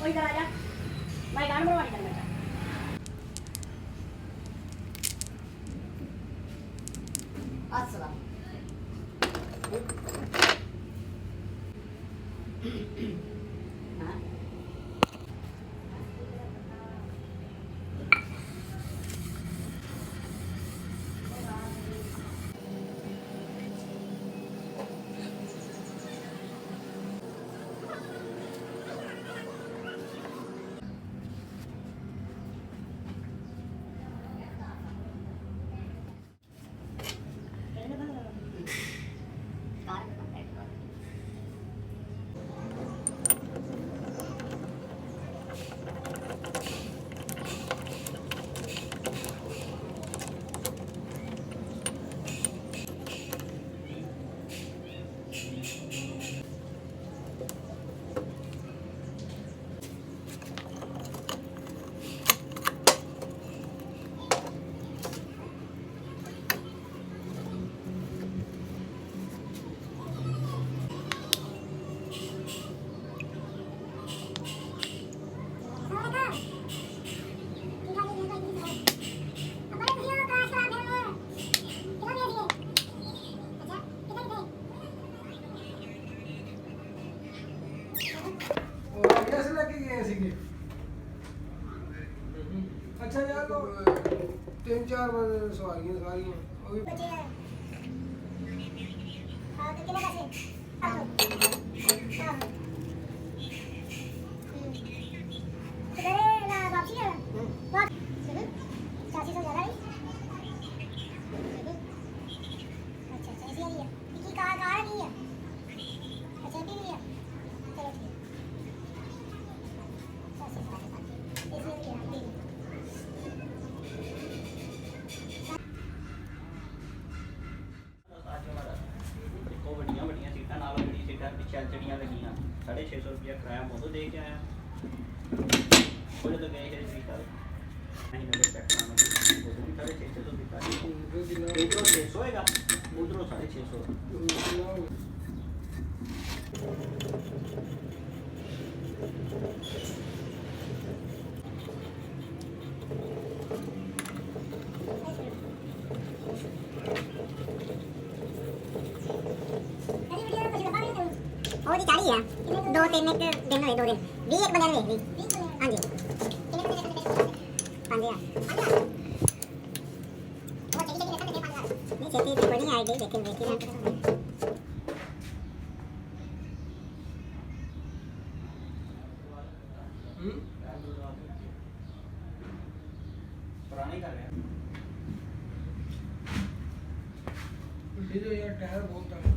ਉਹ ਇਧਰ ਆ ਜਾ ਮੈਂ ਗਾਣ ਬਣਵਾਣੀ ਕਰ ਬੇਟਾ ਅਸਲਾ ਹਾਂ अच्छा यार तो 3-4 सवारियां वो भी बचे हैं हाँ तो कितने पैसे हाँ किधर है ना वापसी है वापस 400 ज़्यादा है अच्छा अच्छा ऐसी है ये कार नहीं है अच्छा भी नहीं है चलो ठीक है ऐसी है चढ़िया लगियाँ 650 रुपया किराया मोदो दे के आया बोले तो गए थे नहीं नंबर चेक कराना उधरों भी 650 दिखा इधरों 600 होएगा उधरों 650 ਉਹਦੀ 40 ਆ 2-3 ਇੱਕ ਦਿਨ ਹੋਏ 2 ਦਿਨ 20 ਇੱਕ ਬੰਦੇ ਨੇ ਵੇਖ ਲਈ ਹਾਂਜੀ ਕਿੰਨੇ ਬੰਦੇ ਦੇਖਣ 5000 ਉਹ ਚੱਲੀ ਚੱਲੀ ਦੇਖਣ ਦੇ 5000 ਨਹੀਂ ਛੇਤੀ ਤੇ ਕੋਈ ਨਹੀਂ ਆਈ ਗਈ ਲੇਕਿਨ ਵੇਖੀ ਨਾ पुरानी कर रहे हैं ये तो यार टायर बहुत